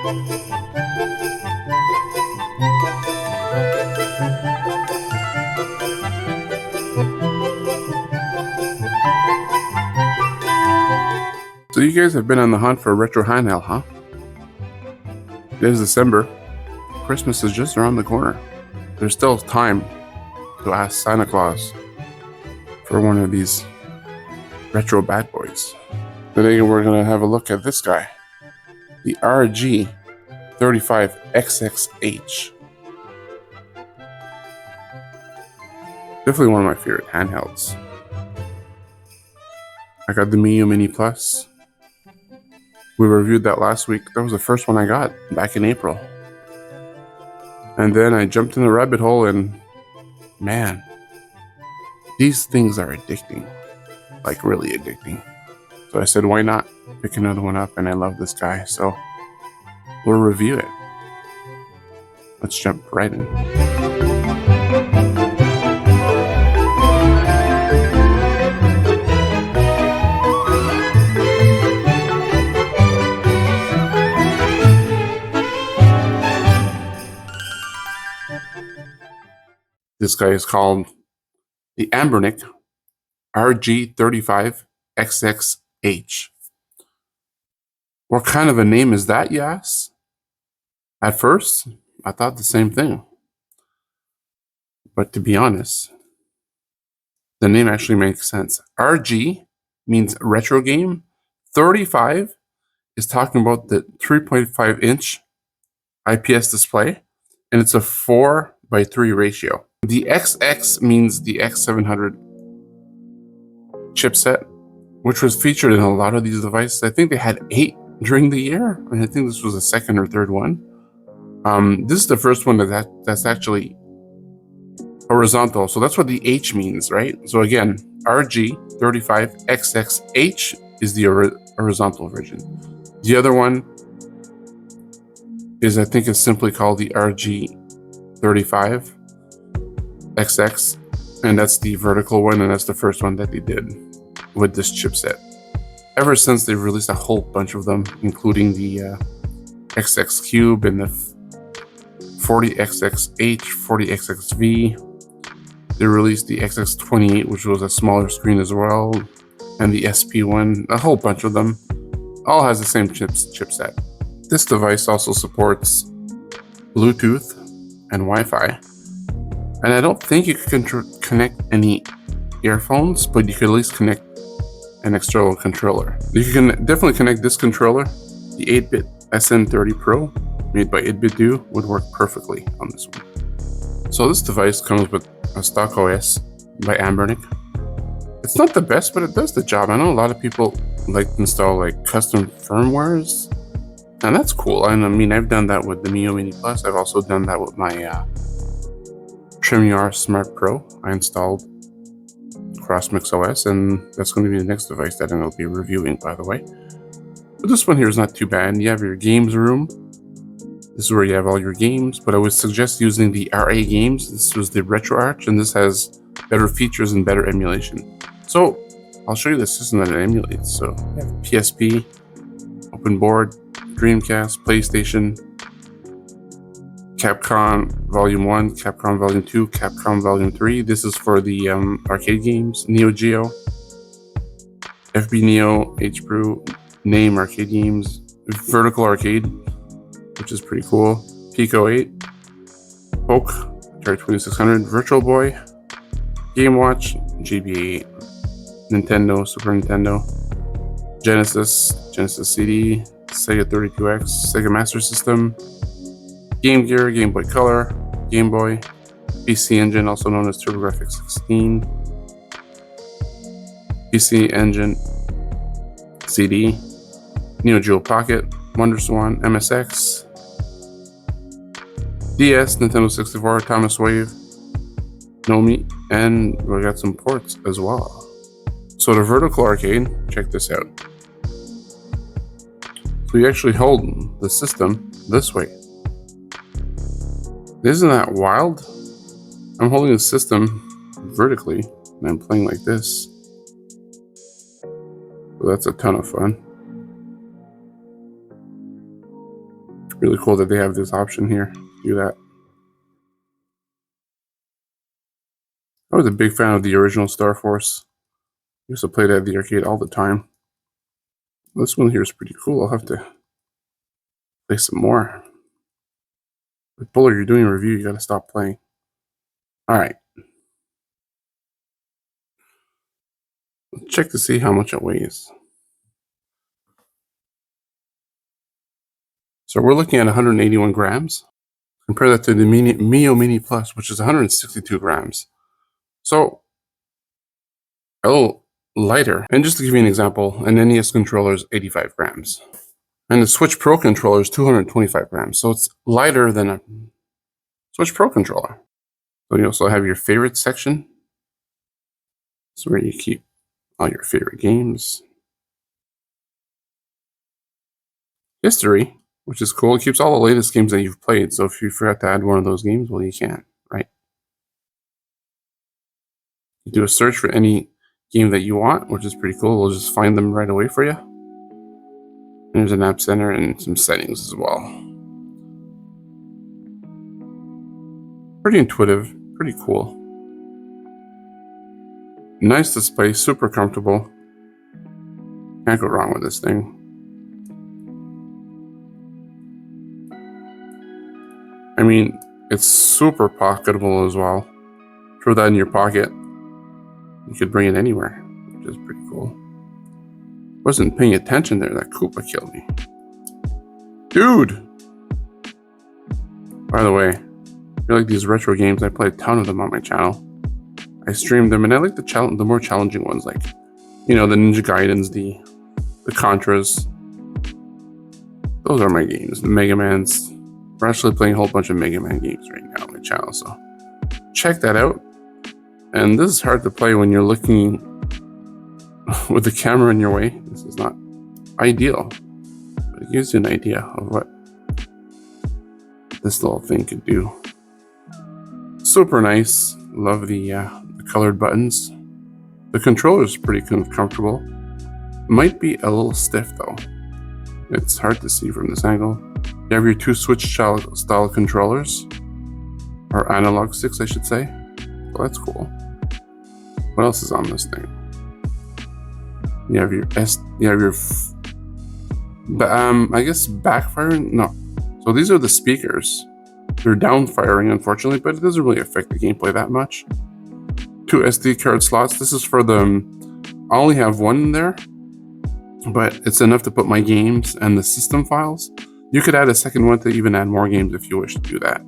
So you guys have been on the hunt for a retro handheld, huh? It is December. Christmas is just around the corner. There's still time to ask Santa Claus for one of these retro bad boys. Today we're going to have a look at this guy, the RG35XX-H. Definitely one of my favorite handhelds. I got the Mio Mini Plus. We reviewed that last week. That was the first one I got back in April. And then I jumped in the rabbit hole and man, these things are addicting. Like really addicting. So I said, why not pick another one up? And I love this guy, so we'll review it. Let's jump right in. This guy is called the Anbernic RG35XX-H. What kind of a name is that, you ask? At first, I thought the same thing. But to be honest, the name actually makes sense. RG means retro game. 35 is talking about the 3.5-inch IPS display, and it's a 4:3 ratio. The XX means the X700 chipset, which was featured in a lot of these devices. I think they had 8 during the year, and I think this was the second or third one. This is the first one that's actually horizontal, so that's what the H means, right? So again, RG35XX-H is the horizontal version. The other one is, I think it's simply called the RG35XX, and that's the vertical one, and that's the first one that they did with this chipset. Ever since, they've released a whole bunch of them, including the XX Cube and the 40XX-H, 40XX-V. They released the XX28, which was a smaller screen as well, and the SP1, a whole bunch of them. All has the same chipset. This device also supports Bluetooth and Wi-Fi. And I don't think you can connect any earphones, but you can at least connect an external controller. You can definitely connect this controller. The 8-bit SM30 Pro, made by 8BitDo, would work perfectly on this one. So this device comes with a stock OS by Anbernic. It's not the best, but it does the job. I know a lot of people like to install like custom firmwares, and that's cool. And I mean, I've done that with the Mio Mini Plus. I've also done that with my TrimUR Smart Pro. I installed CrossMix OS, and that's going to be the next device that I'll be reviewing, by the way. But this one here is not too bad. You have your games room. This is where you have all your games, but I would suggest using the RA games. This was the RetroArch, and this has better features and better emulation. So I'll show you the system that it emulates. So you have PSP, Open Board, Dreamcast, PlayStation, Capcom Volume 1, Capcom Volume 2, Capcom Volume 3. This is for the arcade games. Neo Geo, FB Neo, H-Brew, Name arcade games, Vertical Arcade, which is pretty cool, Pico 8, Poke, Atari 2600, Virtual Boy, Game Watch, GBA 8, Nintendo, Super Nintendo, Genesis CD, Sega 32X, Sega Master System, Game Gear, Game Boy Color, Game Boy, PC Engine, also known as TurboGrafx 16, PC Engine, CD, Neo Geo Pocket, WonderSwan, MSX, DS, Nintendo 64, Thomas Wave, Nomi, and we got some ports as well. So the Vertical Arcade, check this out. So you actually hold the system this way. Isn't that wild? I'm holding the system vertically and I'm playing like this. So that's a ton of fun. Really cool that they have this option here. Do that. I was a big fan of the original Star Force. I used to play that at the arcade all the time. This one here is pretty cool. I'll have to play some more. But Buller, you're doing a review. You got to stop playing. All right. Let's check to see how much it weighs. So we're looking at 181 grams. Compare that to the Mio Mini Plus, which is 162 grams. So a little lighter. And just to give you an example, an NES controller is 85 grams. And the Switch Pro controller is 225 grams. So it's lighter than a Switch Pro controller. So you also have your favorite section. It's where you keep all your favorite games. History, which is cool. It keeps all the latest games that you've played. So if you forgot to add one of those games, well, you can't, right? You do a search for any game that you want, which is pretty cool. We'll just find them right away for you. There's an app center and some settings as well. Pretty intuitive, pretty cool. Nice display, super comfortable. Can't go wrong with this thing. I mean, it's super pocketable as well. Throw that in your pocket. You could bring it anywhere, which is pretty cool. Wasn't paying attention there. That Koopa killed me. Dude! By the way, if you like these retro games, I play a ton of them on my channel. I stream them, and I like the more challenging ones, like, you know, the Ninja Gaidens, the Contras. Those are my games. The Mega Mans. We're actually playing a whole bunch of Mega Man games right now on my channel, so check that out. And this is hard to play when you're looking with the camera in your way. This is not ideal, but it gives you an idea of what this little thing could do. Super nice. Love the colored buttons. The controller is pretty comfortable. Might be a little stiff though. It's hard to see from this angle. You have your two Switch style controllers, or analog sticks, I should say. Well, that's cool. What else is on this thing? You have your I guess backfiring. No, so these are the speakers. They're downfiring, unfortunately, but it doesn't really affect the gameplay that much. Two SD card slots. This is for the. I only have one in there, but it's enough to put my games and the system files. You could add a second one to even add more games if you wish to do that.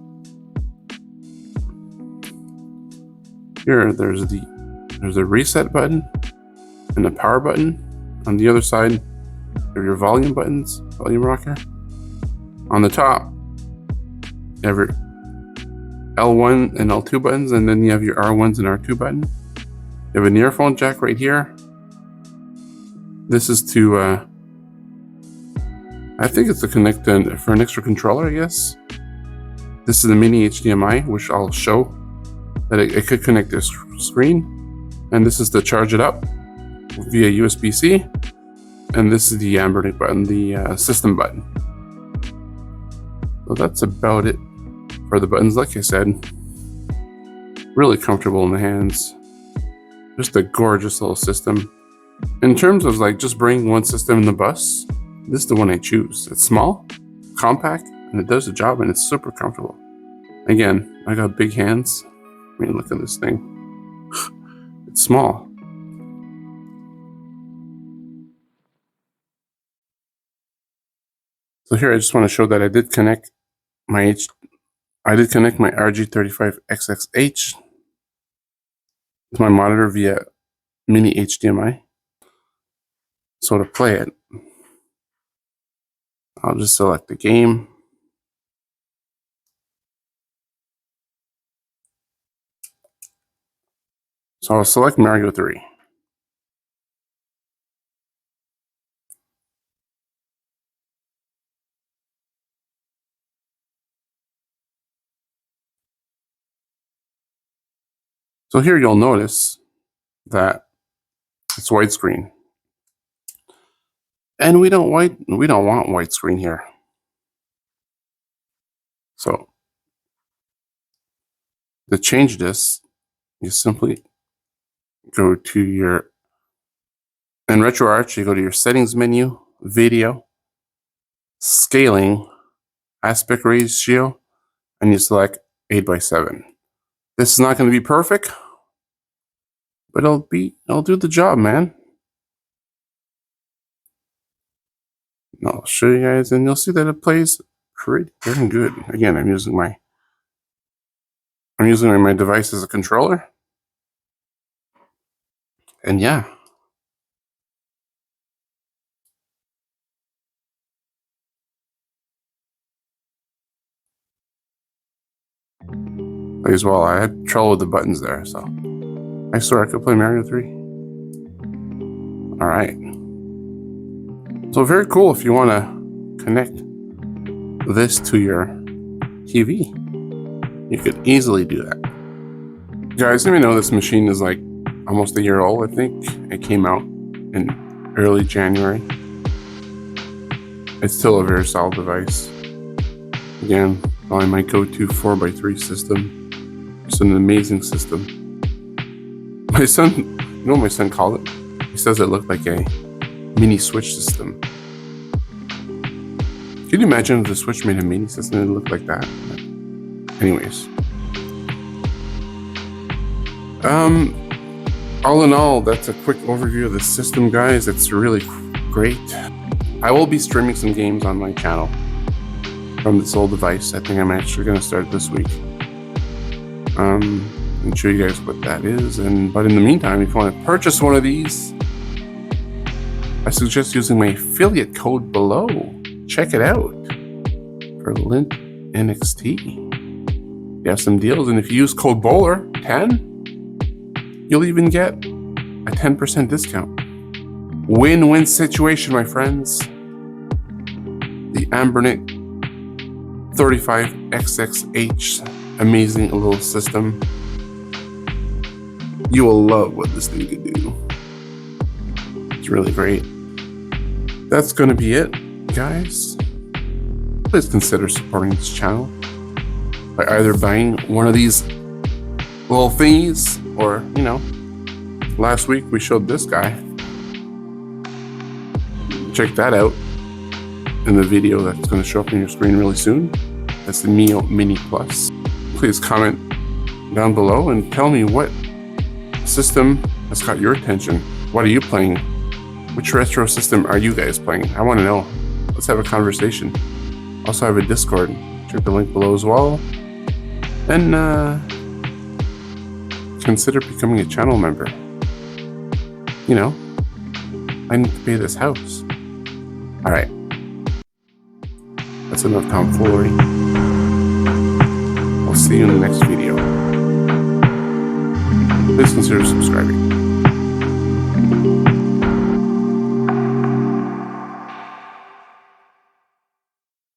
Here, there's a reset button and a power button. On the other side, are your volume buttons, volume rocker. On the top, you have your L1 and L2 buttons, and then you have your R1s and R2 button. You have an earphone jack right here. This is to, I think it's to connect for an extra controller, I guess. This is a mini HDMI, which I'll show that it could connect this screen. And this is to charge it up via USB-C. And this is the anbernic button, the system button. So that's about it for the buttons. Like I said, really comfortable in the hands. Just a gorgeous little system. In terms of like just bringing one system in the bus, this is the one I choose. It's small, compact, and it does the job, and it's super comfortable. Again, I got big hands. I mean, look at this thing. It's small. So here I just want to show that I did connect my RG35XX-H to my monitor via mini HDMI. So to play it, I'll just select the game. So I'll select Mario 3. So here you'll notice that it's widescreen. And we don't want widescreen here. So to change this, you simply go to your, in RetroArch, you go to your settings menu, video, scaling, aspect ratio, and you select 8:7. This is not going to be perfect, but it'll do the job, man. And I'll show you guys, and you'll see that it plays pretty darn good. Again, I'm using my device as a controller, and yeah. Plays well. I had trouble with the buttons there, so I swear I could play Mario 3. Alright. So very cool if you want to connect this to your TV. You could easily do that. Guys, let me know, this machine is like almost a year old, I think. It came out in early January. It's still a very solid device. Again, probably my go-to 4x3 system. It's an amazing system. My son, you know what my son called it? He says it looked like a mini Switch system. Can you imagine if the Switch made a mini system and it looked like that? Anyways. All in all, that's a quick overview of the system, guys. It's really great. I will be streaming some games on my channel from this old device. I think I'm actually going to start this week. And show you guys what that is. But in the meantime, if you want to purchase one of these, I suggest using my affiliate code below. Check it out for Lint NXT. You have some deals, and if you use code BOWLER10, you'll even get a 10% discount. Win-win situation, my friends. The anbernic 35XX-H, amazing little system. You will love what this thing can do. It's really great. That's going to be it, guys. Please consider supporting this channel by either buying one of these little thingies, or, you know, last week we showed this guy. Check that out in the video that's going to show up on your screen really soon. That's the Mio Mini Plus. Please comment down below and tell me what system has caught your attention. What are you playing? Which retro system are you guys playing? I want to know. Let's have a conversation. Also, I have a Discord. Check the link below as well. And consider becoming a channel member. You know, I need to pay this house. Alright. That's enough tomfoolery. I'll see you in the next video. Please consider subscribing.